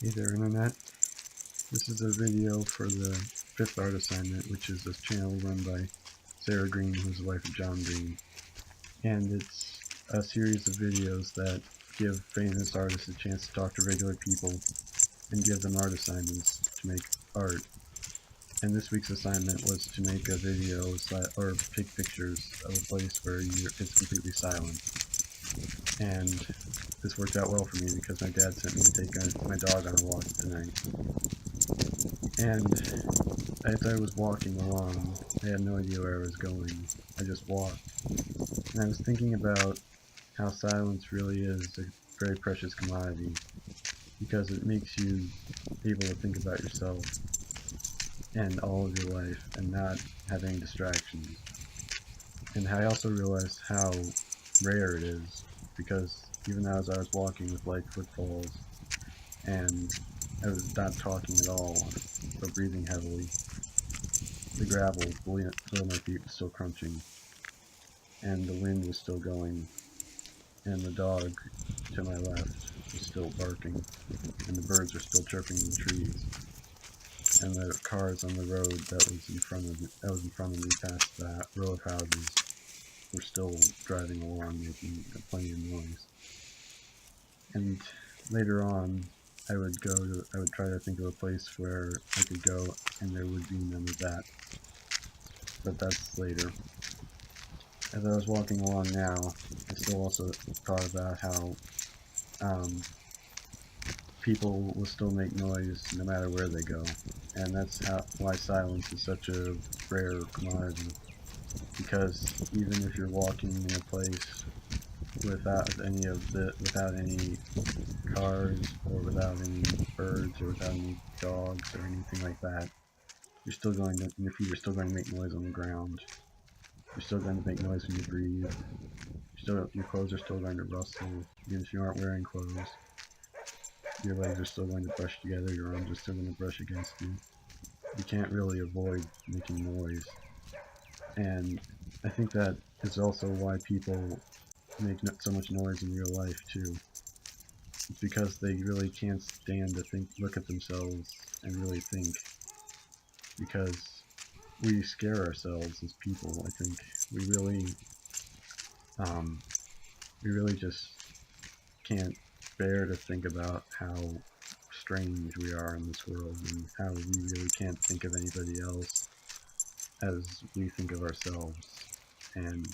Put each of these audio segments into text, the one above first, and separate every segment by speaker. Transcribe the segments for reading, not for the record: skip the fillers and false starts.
Speaker 1: Hey there, Internet. This is a video for the fifth art assignment, which is this channel run by Sarah Green, who's the wife of John Green. And it's a series of videos that give famous artists a chance to talk to regular people and give them art assignments to make art. And this week's assignment was to make a video or take pictures of a place where it's completely silent. And this worked out well for me because my dad sent me to take my dog on a walk tonight. And as I was walking along, I had no idea where I was going. I just walked. And I was thinking about how silence really is a very precious commodity because it makes you able to think about yourself and all of your life and not have any distractions. And I also realized how rare it is because even as I was walking with light footfalls and I was not talking at all but breathing heavily, the gravel below my feet was still crunching, and the wind was still going, and the dog to my left was still barking, and the birds were still chirping in the trees, and the cars on the road that was in front of me past that row of houses were still driving along, making plenty of noise. And later on, I would try to think of a place where I could go and there would be none of that. But that's later. As I was walking along now, I still also thought about how people will still make noise no matter where they go, and that's why silence is such a rare commodity. Because even if you're walking in a place without any cars or without any birds or without any dogs or anything like that, your feet are still going to make noise on the ground. You're still going to make noise when you breathe. Your clothes are still going to rustle, even if you aren't wearing clothes. Your legs are still going to brush together, your arms are still going to brush against you. You can't really avoid making noise. And I think that is also why people make so much noise in real life too. It's because they really can't stand to look at themselves and really think. Because we scare ourselves as people, I think. We really just can't bear to think about how strange we are in this world and how we really can't think of anybody else as we think of ourselves. And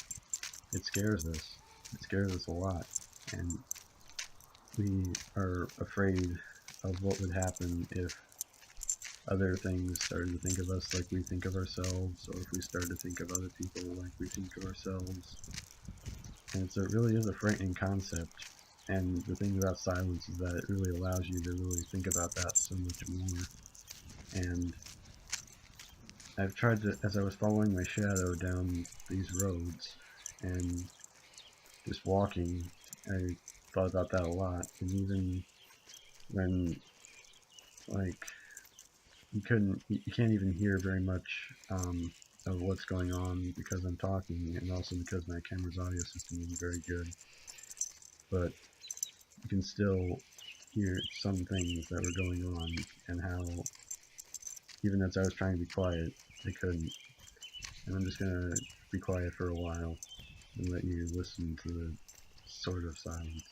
Speaker 1: it scares us. It scares us a lot. And we are afraid of what would happen if other things started to think of us like we think of ourselves, or if we started to think of other people like we think of ourselves. And it really is a frightening concept. And the thing about silence is that it really allows you to really think about that so much more. And I've tried to, as I was following my shadow down these roads and just walking, I thought about that a lot. And even when, like, you can't even hear very much of what's going on because I'm talking, and also because my camera's audio system isn't very good. But you can still hear some things that were going on, and how even as I was trying to be quiet, I couldn't. And I'm just gonna be quiet for a while and let you listen to the sort of silence.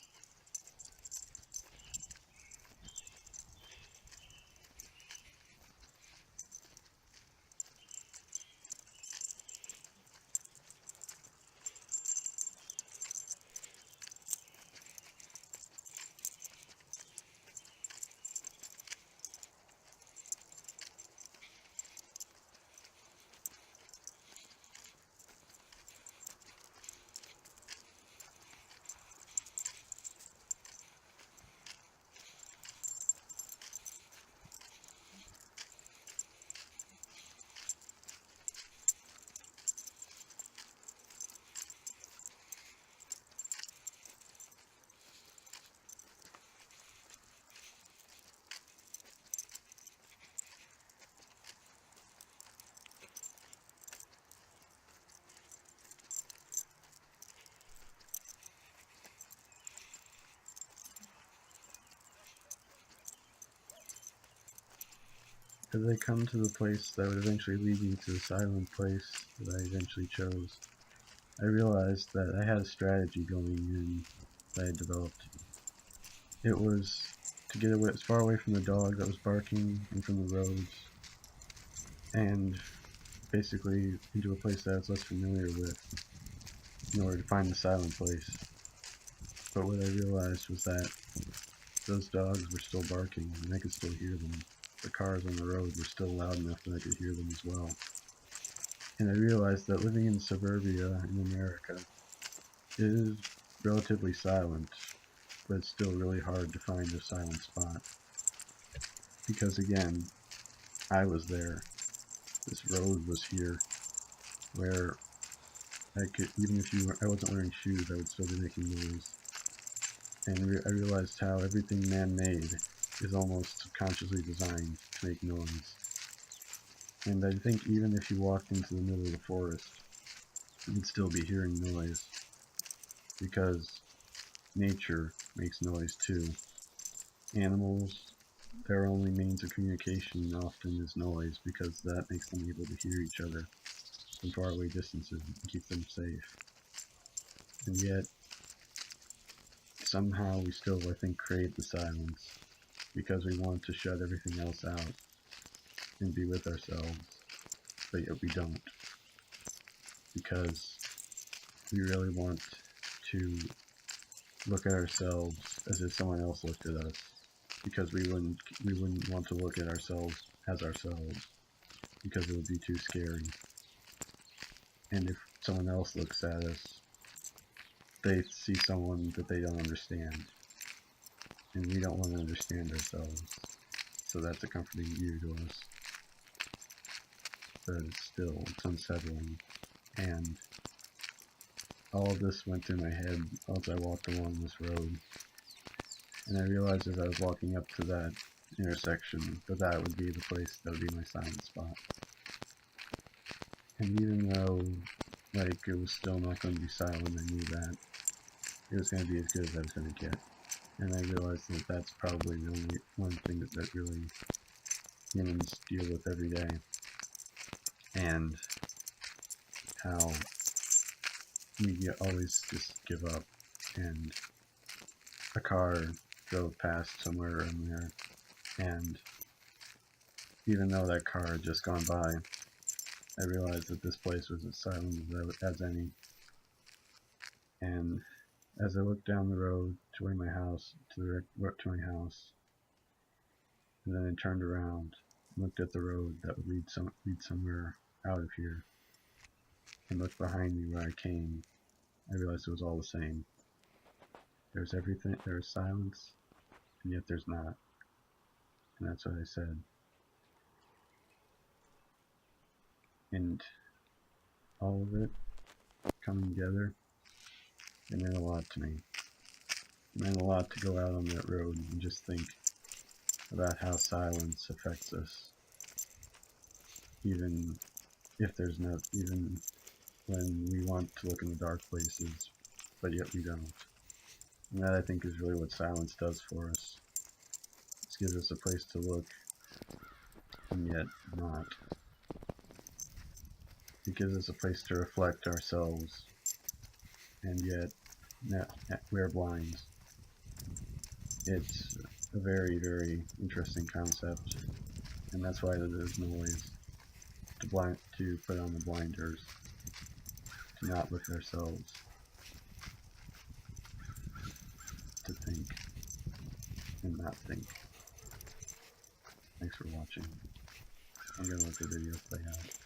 Speaker 1: as I come to the place that would eventually lead me to the silent place that I eventually chose, I realized that I had a strategy going in that I developed. It was to get away, as far away from the dog that was barking and from the roads, and basically into a place that I was less familiar with in order to find the silent place. But what I realized was that those dogs were still barking and I could still hear them. The cars on the road were still loud enough that I could hear them as well. And I realized that living in suburbia in America is relatively silent, but it's still really hard to find a silent spot. Because again, I was there. This road was here, where I could, even if I wasn't wearing shoes, I would still be making noise. And I realized how everything man-made is almost subconsciously designed to make noise. And I think even if you walked into the middle of the forest, you'd still be hearing noise, because nature makes noise too. Animals, their only means of communication often is noise, because that makes them able to hear each other from faraway distances and keep them safe. And yet, somehow we still, I think, crave the silence, because we want to shut everything else out and be with ourselves, but yet we don't, because we really want to look at ourselves as if someone else looked at us, because we wouldn't want to look at ourselves as ourselves, because it would be too scary. And if someone else looks at us, they see someone that they don't understand, and we don't want to understand ourselves, so that's a comforting view to us. But it's unsettling, and all of this went through my head as I walked along this road. And I realized as I was walking up to that intersection that would be the place that would be my silent spot. And even though, like, it was still not going to be silent, I knew that it was going to be as good as I was going to get. And I realized that that's probably the only one thing that really humans deal with every day. And how we always just give up, and a car drove past somewhere in there, and even though that car had just gone by, I realized that this place was as silent as any. And as I looked down the road to my house, and then I turned around and looked at the road that would lead somewhere out of here, and looked behind me where I came, I realized it was all the same. There's everything, there's silence, and yet there's not. And that's what I said. And all of it coming together, it meant a lot to me. It meant a lot to go out on that road and just think about how silence affects us, even even when we want to look in the dark places, but yet we don't. And that, I think, is really what silence does for us. It gives us a place to look, and yet not. It gives us a place to reflect ourselves, and yet wear blinds. It's a very, very interesting concept, and that's why there's noise to put on the blinders, to not look at ourselves, to think and not think. Thanks for watching. I'm gonna let the video play out.